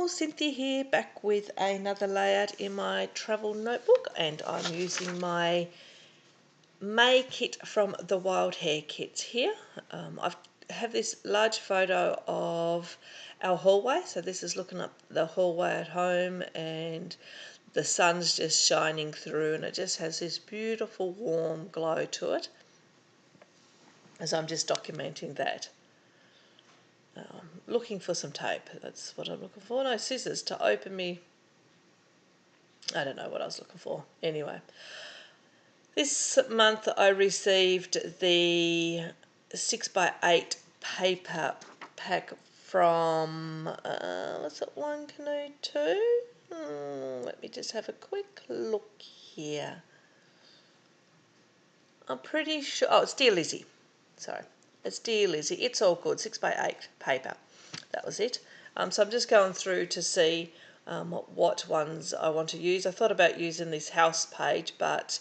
all, Cynthia here, back with another layout in my travel notebook, and I'm using my May kit from the Wild Hare kits here. I have this large photo of our hallway, so this is looking up the hallway at home and the sun's just shining through, and it just has this beautiful warm glow to it, as I'm just documenting that. Looking for some tape, that's what I'm looking for. No, scissors to open me. I don't know what I was looking for. Anyway, this month I received the 6x8 paper pack from, was it One Canoe 2? Let me just have a quick look here. I'm pretty sure, oh, it's Dear Lizzie. Sorry, it's Dear Lizzie. It's all good, 6x8 paper. That was it. So I'm just going through to see what ones I want to use. I thought about using this house page, but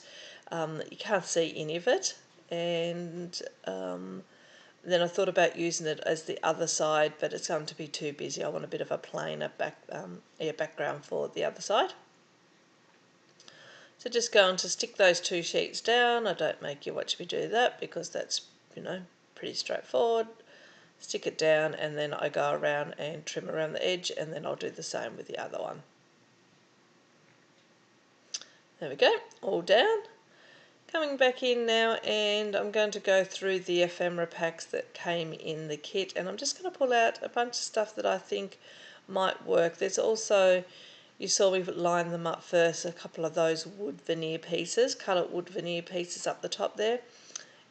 you can't see any of it. And then I thought about using it as the other side, but it's going to be too busy. I want a bit of a plainer background for the other side. So just going to stick those two sheets down. I don't make you watch me do that because that's, pretty straightforward. Stick it down, and then I go around and trim around the edge, and then I'll do the same with the other one. There we go, all down. Coming back in now, and I'm going to go through the ephemera packs that came in the kit, and I'm just going to pull out a bunch of stuff that I think might work. There's also, you saw me line them up first, a couple of those wood veneer pieces, coloured wood veneer pieces up the top there,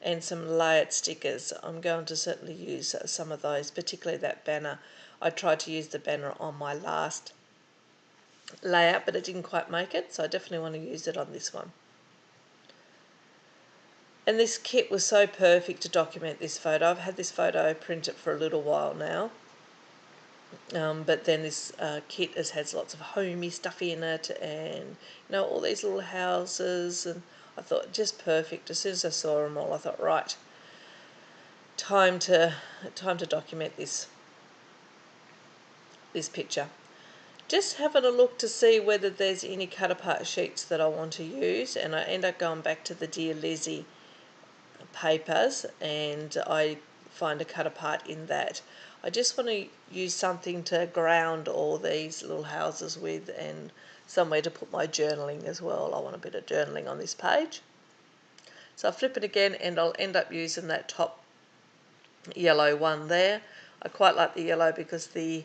and some layered stickers. I'm going to certainly use some of those, particularly that banner. I tried to use the banner on my last layout, but it didn't quite make it, so I definitely want to use it on this one. And this kit was so perfect to document this photo. I've had this photo printed for a little while now, but then this kit has lots of homey stuff in it, and all these little houses, and I thought just perfect. As soon as I saw them all, I thought, right, time to document this picture. Just having a look to see whether there's any cut apart sheets that I want to use, and I end up going back to the Dear Lizzie papers, and I find a cut apart in that. I just want to use something to ground all these little houses with, and somewhere to put my journaling as well. I want a bit of journaling on this page. So I'll flip it again, and I'll end up using that top yellow one there. I quite like the yellow because the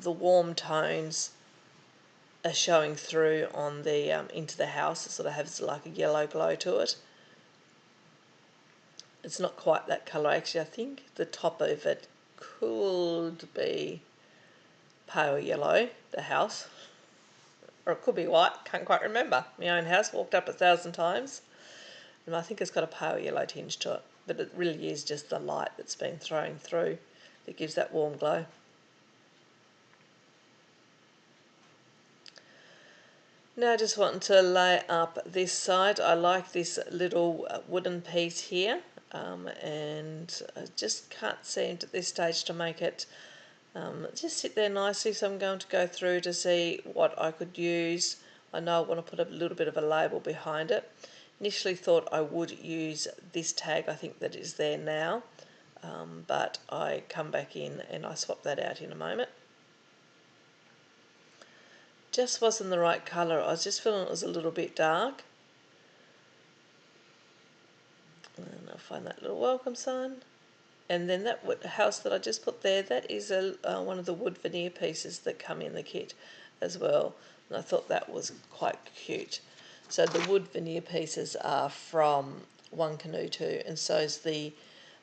warm tones are showing through on the into the house. It sort of has like a yellow glow to it. It's not quite that colour actually. I think the top of it could be pale yellow, the house, or it could be white. Can't quite remember. My own house, walked up 1,000 times, and I think it's got a pale yellow tinge to it, but it really is just the light that's been thrown through that gives that warm glow. Now just wanting to lay up this side. I like this little wooden piece here, and I just can't seem at this stage to make it just sit there nicely, so I'm going to go through to see what I could use. I know I want to put a little bit of a label behind it. Initially thought I would use this tag, I think that is there now, but I come back in and I swap that out in a moment. Just wasn't the right colour. I was just feeling it was a little bit dark. And I'll find that little welcome sign. And then that house that I just put there, that is one of the wood veneer pieces that come in the kit as well. And I thought that was quite cute. So the wood veneer pieces are from One Canoe 2, and so is the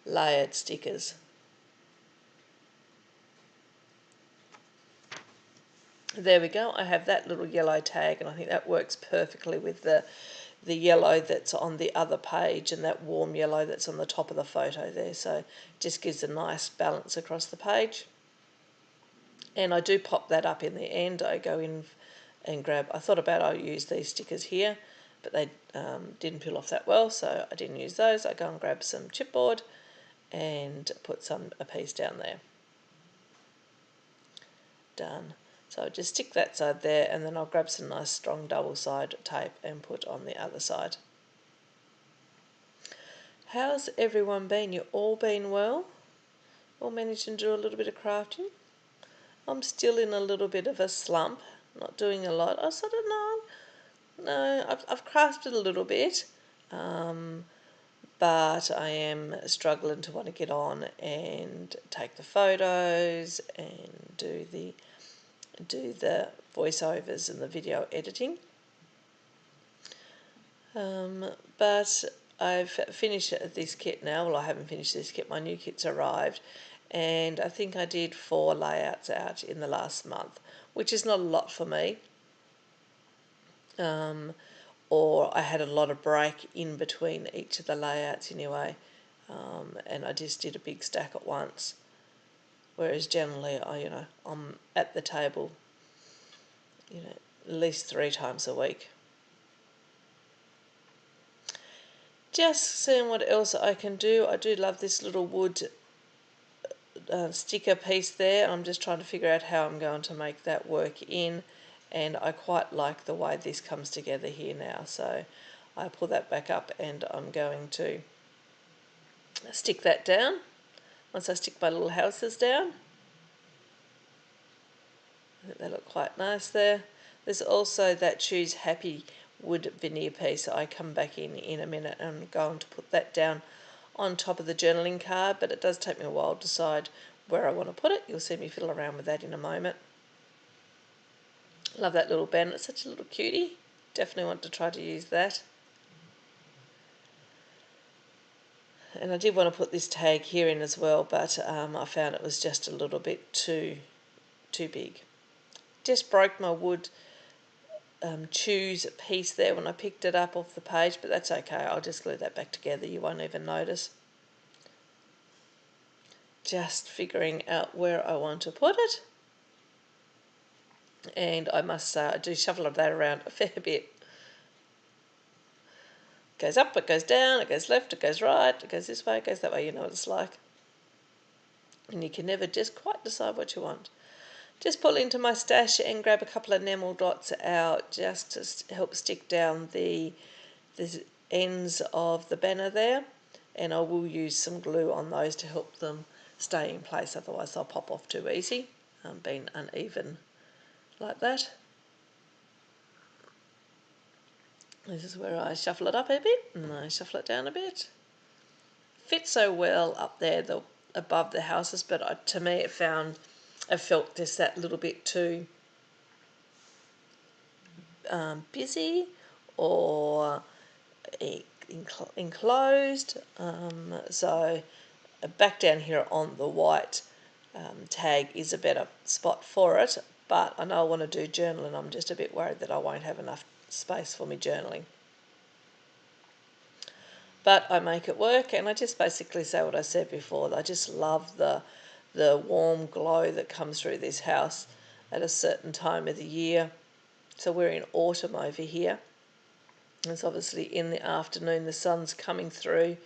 layered stickers. There we go. I have that little yellow tag, and I think that works perfectly with the yellow that's on the other page and that warm yellow that's on the top of the photo there. So it just gives a nice balance across the page. And I do pop that up in the end. I go in and grab, I thought about I'll use these stickers here, but they didn't peel off that well, so I didn't use those. I go and grab some chipboard and put a piece down there. Done. So I'll just stick that side there, and then I'll grab some nice strong double side tape and put on the other side. How's everyone been? You all been well? All managed to do a little bit of crafting? I'm still in a little bit of a slump, not doing a lot. I sort of no, I've crafted a little bit, but I am struggling to want to get on and take the photos and do the voiceovers and the video editing. But I've finished this kit now. Well, I haven't finished this kit. My new kit's arrived, and I think I did 4 layouts out in the last month, which is not a lot for me. Or I had a lot of break in between each of the layouts anyway, and I just did a big stack at once. Whereas generally, I'm at the table, at least 3 times a week. Just seeing what else I can do. I do love this little wood sticker piece there. I'm just trying to figure out how I'm going to make that work in, and I quite like the way this comes together here now. So I pull that back up, and I'm going to stick that down. Once I stick my little houses down, I think they look quite nice there. There's also that Choose Happy wood veneer piece. I come back in a minute, and I'm going to put that down on top of the journaling card, but it does take me a while to decide where I want to put it. You'll see me fiddle around with that in a moment. Love that little band. It's such a little cutie. Definitely want to try to use that. And I did want to put this tag here in as well, but I found it was just a little bit too big. Just broke my wood choose piece there when I picked it up off the page, but that's okay. I'll just glue that back together. You won't even notice. Just figuring out where I want to put it. And I must say, I do shuffle that around a fair bit. It goes up, it goes down, it goes left, it goes right, it goes this way, it goes that way. You know what it's like. And you can never just quite decide what you want. Just pull into my stash and grab a couple of enamel dots out just to help stick down the ends of the banner there. And I will use some glue on those to help them stay in place, otherwise they'll pop off too easy, being uneven like that. This is where I shuffle it up a bit and I shuffle it down a bit. Fits so well up there above the houses, but to me I felt just that little bit too busy or enclosed. So back down here on the white tag is a better spot for it, but I know I want to do journaling. I'm just a bit worried that I won't have enough space for me journaling. But I make it work, and I just basically say what I said before. I just love the warm glow that comes through this house at a certain time of the year. So we're in autumn over here. It's obviously in the afternoon, the sun's coming through,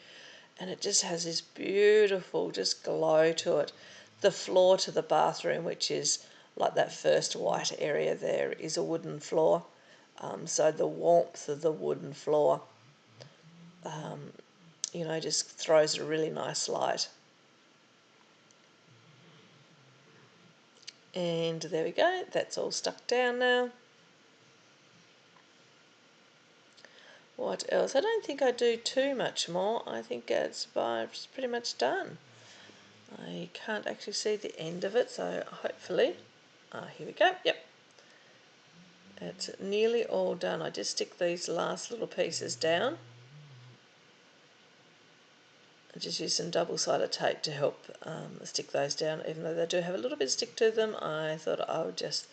and it just has this beautiful just glow to it. The floor to the bathroom, which is like that first white area there, is a wooden floor. So the warmth of the wooden floor, just throws a really nice light. And there we go, that's all stuck down now. What else? I don't think I do too much more. I think it's pretty much done. I can't actually see the end of it, so hopefully, here we go, yep. It's nearly all done. I just stick these last little pieces down. I just use some double-sided tape to help stick those down, even though they do have a little bit of stick to them. I thought I would just,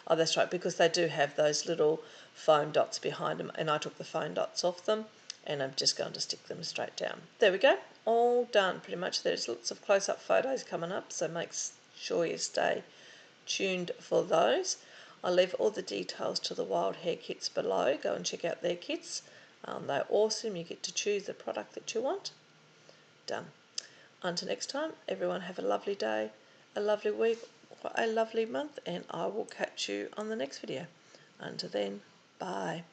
oh that's right, because they do have those little foam dots behind them, and I took the foam dots off them, and I'm just going to stick them straight down. There we go, all done pretty much. There's lots of close-up photos coming up, so make sure you stay tuned for those. I'll leave all the details to the Wild Hare kits below. Go and check out their kits. They're awesome. You get to choose the product that you want. Done. Until next time, everyone have a lovely day, a lovely week, for a lovely month, and I will catch you on the next video. Until then, bye.